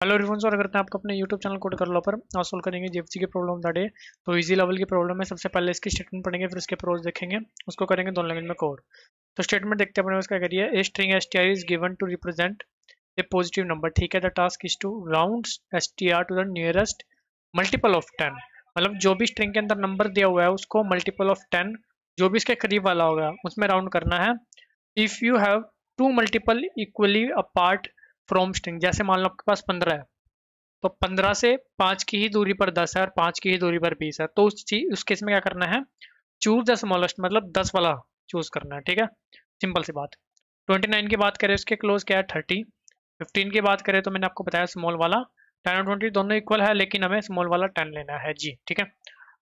Hello everyone, स्वागत करते हैं आपको अपने यूट्यूब चैनल कोड कर लो पर। आज सोल्व करेंगे जीएफसी की प्रॉब्लम दैट है। तो इजी लेवल की प्रॉब्लम है। सबसे पहले इसकी स्टेटमेंट पढ़ेंगे, फिर इसके प्रोज देखेंगे, उसको करेंगे दोनों लैंग्वेज में कोड। तो स्टेटमेंट देखते हैं अपने उसका करिए। A string str is given to represent a positive number. ठीक है, the task is to round str to the nearest multiple of 10। मतलब जो भी स्ट्रिंग के अंदर नंबर दिया हुआ है उसको मल्टीपल ऑफ 10, जो भी इसके करीब वाला होगा उसमें राउंड करना है। If you have two multiple equally apart from string, जैसे मान लो आपके पास 15 है, तो 15 से 5 की ही दूरी पर 10 है और 5 की ही दूरी पर 20 है। तो उस केस में क्या करना है, चूज द स्मॉलेस्ट, मतलब 10 वाला चूज करना है। ठीक है, सिंपल सी बात। 29 की बात करें, उसके क्लोज क्या है 30। 15 की बात करें तो मैंने आपको बताया स्मॉल वाला 10 और 20 दोनों इक्वल है, लेकिन हमें स्मॉल वाला 10 लेना है जी। ठीक है,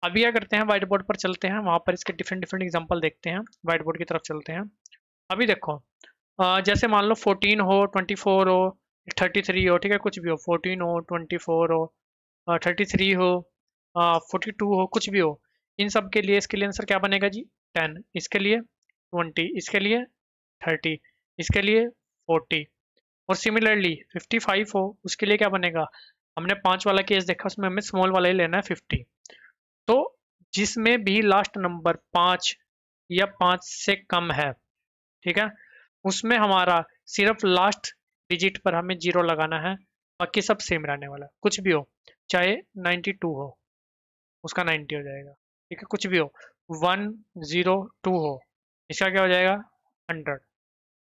अभी क्या करते हैं, व्हाइट बोर्ड पर चलते हैं, वहां पर इसके डिफरेंट डिफरेंट एग्जाम्पल देखते हैं। व्हाइट बोर्ड की तरफ चलते हैं। अभी देखो, जैसे मान लो 14 हो, 24 हो, 33 हो, ठीक है, कुछ भी हो, 14 हो, 24 हो, 33 हो, 42 हो, कुछ भी हो, इन सब के लिए इसके लिए आंसर क्या बनेगा जी, 10। इसके लिए 20, इसके लिए 30, इसके लिए 40। और सिमिलरली 55 हो, उसके लिए क्या बनेगा, हमने 5 वाला केस देखा, उसमें हमें स्मॉल वाला ही लेना है 50। तो जिसमें भी लास्ट नंबर 5 या 5 से कम है, ठीक है, उसमें हमारा सिर्फ लास्ट डिजिट पर हमें जीरो लगाना है, बाकी सब सेम रहने वाला है। कुछ भी हो, चाहे 92 हो, उसका 90 हो जाएगा। ठीक है, कुछ भी हो, 102 हो, इसका क्या हो जाएगा, 100।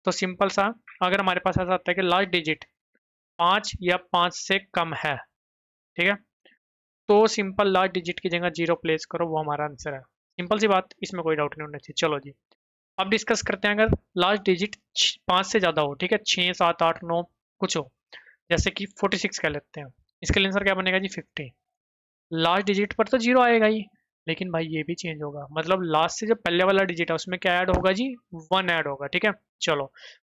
तो सिंपल सा, अगर हमारे पास ऐसा आता है कि लास्ट डिजिट 5 या 5 से कम है, ठीक है, तो सिंपल लास्ट डिजिट की जगह जीरो प्लेस करो, वो हमारा आंसर है। सिंपल सी बात, इसमें कोई डाउट नहीं होना चाहिए। चलो जी, अब डिस्कस करते हैं। अगर लास्ट डिजिट 5 से ज़्यादा हो, ठीक है, 6 7 8 9 कुछ हो, जैसे कि 46 कह लेते हैं, इसके लिए आंसर क्या बनेगा जी, 50। लास्ट डिजिट पर तो जीरो आएगा ही, लेकिन भाई ये भी चेंज होगा, मतलब लास्ट से जो पहले वाला डिजिट है उसमें क्या ऐड होगा जी, 1 ऐड होगा। ठीक है, चलो,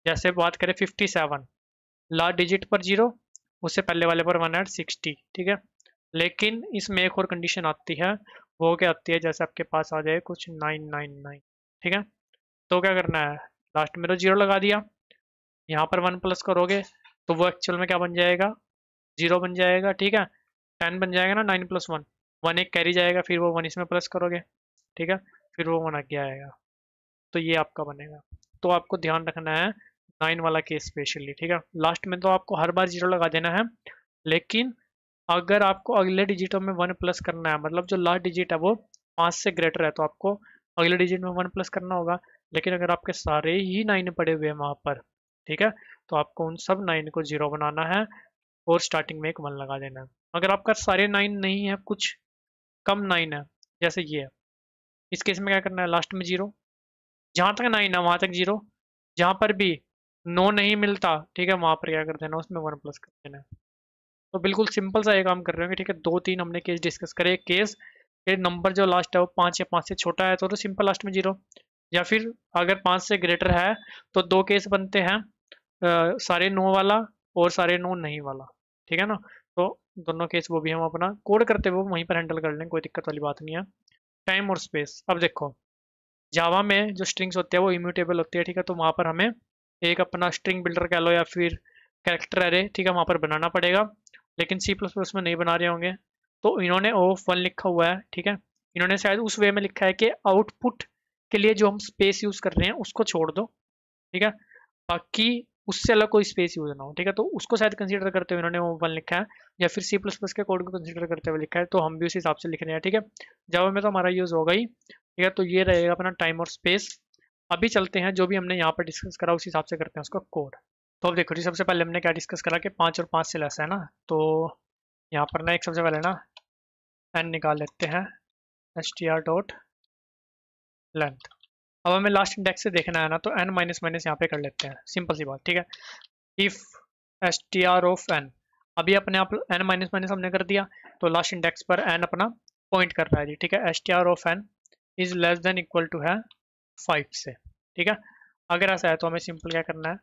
जैसे बात करें 57, लास्ट डिजिट पर जीरो, उससे पहले वाले पर 1 ऐड, 60। ठीक है, लेकिन इसमें एक और कंडीशन आती है, वो क्या आती है, जैसे आपके पास आ जाए कुछ 999, ठीक है, तो क्या करना है, लास्ट में तो जीरो लगा दिया, यहाँ पर 1 प्लस करोगे तो वो एक्चुअल में क्या बन जाएगा, जीरो बन जाएगा। ठीक है, 10 बन जाएगा ना, 9 प्लस 1, 1 एक कैरी जाएगा, फिर वो 1 इसमें प्लस करोगे, ठीक है, फिर वो 1 आगे आएगा, तो ये आपका बनेगा। तो आपको ध्यान रखना है 9 वाला केस स्पेशली। ठीक है, लास्ट में तो आपको हर बार जीरो लगा देना है, लेकिन अगर आपको अगले डिजिटों में 1 प्लस करना है, मतलब जो लास्ट डिजिट है वो 5 से ग्रेटर है, तो आपको अगले डिजिट में 1 प्लस करना होगा। लेकिन अगर आपके सारे ही 9 पड़े हुए हैं वहाँ पर, ठीक है, तो आपको उन सब 9 को जीरो बनाना है और स्टार्टिंग में एक 1 लगा देना है। अगर आपका सारे 9 नहीं है, कुछ कम 9 है, जैसे ये है, इस केस में क्या करना है, लास्ट में जीरो, जहाँ तक 9 है वहाँ तक जीरो, जहाँ पर भी नो नहीं मिलता, ठीक है, वहाँ पर क्या कर देना, उसमें 1 प्लस कर देना है। तो बिल्कुल सिंपल सा ये काम कर रहे होंगे। ठीक है, 2 3 हमने केस डिस्कस करे। एक केस के नंबर जो लास्ट है वो 5 या 5 से छोटा है, तो सिंपल लास्ट में जीरो, या फिर अगर 5 से ग्रेटर है तो 2 केस बनते हैं, सारे नो वाला और सारे नो नहीं वाला। ठीक है ना, तो दोनों केस वो भी हम अपना कोड करते हुए वहीं पर हैंडल कर लेंगे, कोई दिक्कत वाली बात नहीं है। टाइम और स्पेस, अब देखो, जावा में जो स्ट्रिंग्स होते हैं वो इम्यूटेबल होती है। ठीक है, तो वहाँ पर हमें एक अपना स्ट्रिंग बिल्डर कह लो या फिर कैरेक्टर एरे, ठीक है, वहाँ पर बनाना पड़ेगा, लेकिन सी प्लस प्लस में नहीं बना रहे होंगे। तो इन्होंने O1 लिखा हुआ है, ठीक है, इन्होंने शायद उस वे में लिखा है कि आउटपुट के लिए जो हम स्पेस यूज कर रहे हैं उसको छोड़ दो, ठीक है, बाकी उससे अलग कोई स्पेस यूज ना हो। ठीक है, तो उसको शायद कंसीडर करते हुए इन्होंने O1 लिखा है, या फिर सी प्लस प्लस के कोड को कंसीडर करते हुए लिखा है, तो हम भी उस हिसाब से लिख रहे हैं। ठीक है, जावा में तो हमारा यूज होगा ही। ठीक है, तो ये रहेगा अपना टाइम और स्पेस। अभी चलते हैं, जो भी हमने यहाँ पर डिस्कस करा उस हिसाब से करते हैं उसका कोड। तो अब देखो जी, सबसे पहले हमने क्या डिस्कस करा कि 5 और 5 से लेस है ना, तो यहाँ पर ना एक सबसे पहले ना एन निकाल लेते हैं, str डॉट लेंथ। अब हमें लास्ट इंडेक्स से देखना है ना, तो एन माइनस माइनस यहाँ पे कर लेते हैं, सिंपल सी बात। ठीक है, इफ str ऑफ एन, अभी अपने आप एन माइनस माइनस हमने कर दिया, तो लास्ट इंडेक्स पर एन अपना पॉइंट कर रहा है जी। ठीक है, str of n is less than equal to है 5 से। ठीक है, अगर ऐसा है तो हमें सिंपल क्या करना है,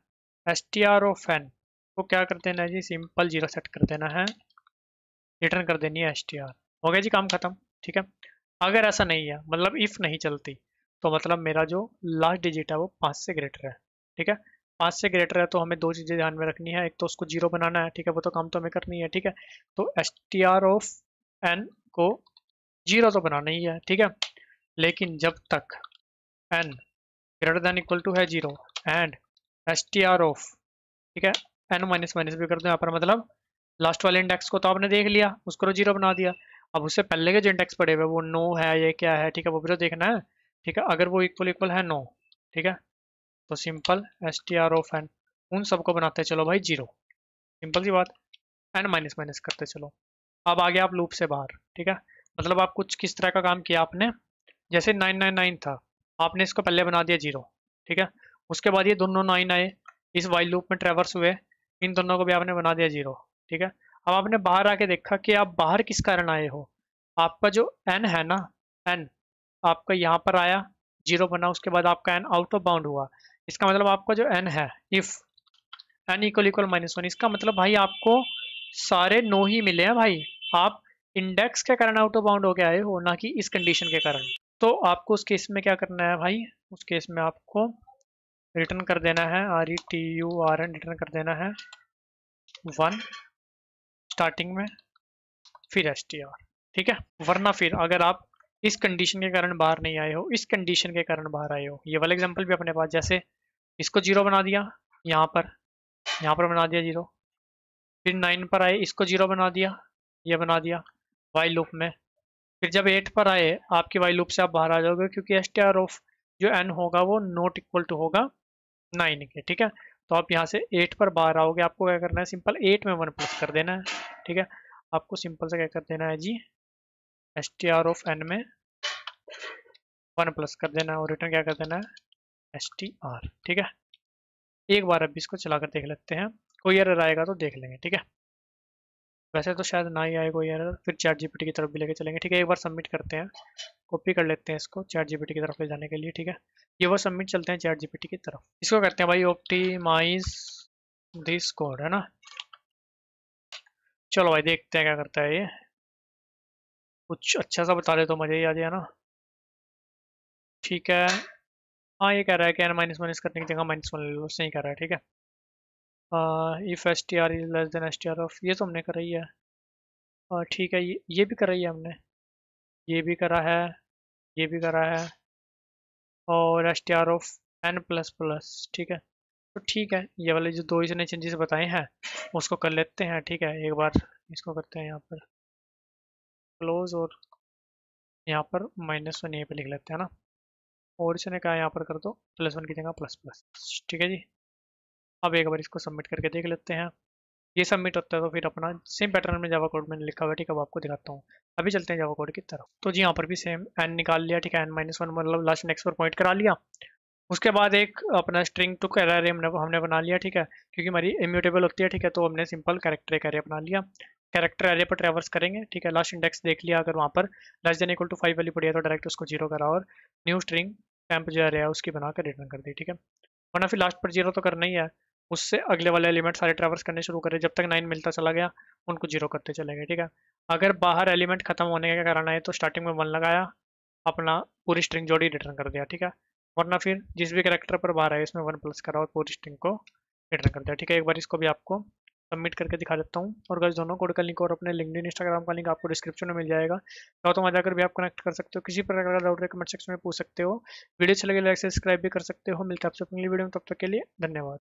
str ऑफ एन को क्या कर देना है जी, सिंपल जीरो सेट कर देना है, रिटर्न कर देनी है str, हो गया जी, काम खत्म। ठीक है, अगर ऐसा नहीं है, मतलब इफ नहीं चलती, तो मतलब मेरा जो लास्ट डिजिट है वो 5 से ग्रेटर है। ठीक है, 5 से ग्रेटर है तो हमें दो चीज़ें ध्यान में रखनी है, एक तो उसको जीरो बनाना है, ठीक है, वो तो काम तो हमें करनी है, ठीक है। तो S T R of N को जीरो तो बनाना ही है, ठीक है। लेकिन जब तक N greater than equal to है zero and S T R of, ठीक है, एन माइनस माइनस भी कर दो यहाँ पर, मतलब लास्ट वाले इंडेक्स को तो आपने देख लिया, उसको तो जीरो बना दिया। अब उससे पहले के जो इंडेक्स पड़े हुए वो नो है, ये क्या है, ठीक है, वो भी तो देखना है, ठीक है। अगर वो इक्वल इक्वल है नो, ठीक है, तो simple s T R of n उन सबको बनाते चलो भाई जीरो, सिंपल सी बात। एन माइनस माइनस करते चलो। अब आ गया आप लूप से बाहर, ठीक है। मतलब आप कुछ किस तरह का काम किया आपने, जैसे 999 था, आपने इसको पहले बना दिया जीरो, ठीक है। उसके बाद ये दोनों 9 आए, इस वाइल लूप में ट्रेवर्स हुए, इन दोनों को भी आपने बना दिया जीरो, ठीक है। अब आपने बाहर आके देखा कि आप बाहर किस कारण आए हो। आपका जो एन है ना, एन आपका यहाँ पर आया, जीरो बना, उसके बाद आपका एन आउट ऑफ बाउंड हुआ। इसका मतलब आपका जो एन है, इफ एन इक्वल इक्वल -1, इसका मतलब भाई आपको सारे नो ही मिले हैं भाई। आप इंडेक्स के कारण आउट ऑफ बाउंड हो गए आए हो, ना कि इस कंडीशन के कारण। तो आपको उस केस में क्या करना है भाई, उस केस में आपको रिटर्न कर देना है, RETURN रिटर्न कर देना है 1 स्टार्टिंग में, फिर STR, ठीक है। वरना फिर अगर आप इस कंडीशन के कारण बाहर नहीं आए हो, इस कंडीशन के कारण बाहर आए हो, ये वाला एग्जांपल भी अपने पास, जैसे इसको जीरो बना दिया, यहाँ पर बना दिया जीरो, फिर 9 पर आए, इसको जीरो बना दिया, ये बना दिया वाइल लूप में। फिर जब 8 पर आए, आपकी वाइल लूप से आप बाहर आ जाओगे, क्योंकि STR ऑफ जो n होगा वो नॉट इक्वल टू होगा 9 के, ठीक है। तो आप यहाँ से 8 पर बाहर आओगे, आपको क्या करना है, सिंपल 8 में 1 प्लस कर देना है, ठीक है। आपको सिंपल से क्या कर देना है जी, STR ऑफ n में 1 प्लस कर देना है और रिटर्न क्या कर देना है, STR, ठीक है। एक बार अब इसको चला कर देख लेते हैं, कोई एरर आएगा तो देख लेंगे, ठीक है। वैसे तो शायद ना ही आए कोई एरर, फिर चैट जीपीटी की तरफ भी लेके चलेंगे, ठीक है। एक बार सबमिट करते हैं, कॉपी कर लेते हैं इसको चैट जीपीटी की तरफ ले जाने के लिए, ठीक है। ये वो सबमिट चलते हैं चैट जीपीटी की तरफ, इसको करते हैं भाई ऑप्टिमाइज दिस कोड, है ना। चलो भाई देखते हैं क्या करता है ये, कुछ अच्छा सा बता दे तो मज़े ही आ जाए ना, ठीक है। हाँ ये कह रहा है कि n-1 करने की जगह -1 ले लो, सही कह रहा है, ठीक है। If S T R is less then S T R of, ये तो हमने करा ही है, ठीक है। ये भी करा ही है हमने, ये भी करा है, ये भी करा है, और s T R of n plus plus, ठीक है। तो ठीक है, ये वाले जो दो इसने चेंजेस बताए हैं उसको कर लेते हैं, ठीक है। एक बार इसको करते हैं यहाँ पर क्लोज, और यहाँ पर -1 यहीं पे लिख लेते हैं ना, और इसने कहा यहाँ पर कर दो +1 की जगह ++, ठीक है जी। अब एक बार इसको सबमिट करके देख लेते हैं, ये सबमिट होता है तो फिर अपना सेम पैटर्न में जावा कोड मैंने लिखा हुआ है, ठीक है, वो आपको दिखाता हूँ। अभी चलते हैं जावा कोड की तरफ। तो जी यहाँ पर भी सेम एन निकाल लिया, ठीक है, n-1 मतलब लास्ट नेक्स्ट पर पॉइंट करा लिया। उसके बाद एक अपना स्ट्रिंग टू कैरेक्टर हमने बना लिया, ठीक है, क्योंकि हमारी इम्यूटेबल होती है, ठीक है। तो हमने सिंपल कैरेक्टर एक एरे बना लिया, कैरेक्टर एरे पर ट्रैवर्स करेंगे, ठीक है। लास्ट इंडेक्स देख लिया, अगर वहाँ पर less than equal to 5 value पड़ी है तो डायरेक्ट उसको जीरो करा, और न्यू स्ट्रिंग टेम्प जो एरे है उसकी बनाकर रिटर्न कर दी, ठीक है। वरना फिर लास्ट पर जीरो तो करना ही है, उससे अगले वाले एलिमेंट सारे ट्रैवर्स करने शुरू करें, जब तक 9 मिलता चला गया उनको जीरो करते चलेंगे, ठीक है। अगर बाहर एलिमेंट खत्म होने का कारण आए तो स्टार्टिंग में 1 लगाया, अपना पूरी स्ट्रिंग जोड़ी रिटर्न कर दिया, ठीक है। वरना फिर जिस भी कैरेक्टर पर बाहर है इसमें 1 प्लस करा और पूरी स्ट्रिंग को रिटर्न कर दिया, ठीक है। एक बार इसको भी आपको सबमिट करके दिखा देता हूँ, और गाइस दोनों कोड का लिंक और अपने लिंक्डइन इंस्टाग्राम का लिंक आपको डिस्क्रिप्शन में मिल जाएगा, तो वहाँ जाकर भी आप कनेक्ट कर सकते हो, किसी प्रकार का डाउट है कमेंट सेक्शन में पूछ सकते हो। वीडियो अच्छा लगे लाइक सब्सक्राइब भी कर सकते हो। मिलते हैं आपसे अगली वीडियो में, तब तक के लिए धन्यवाद।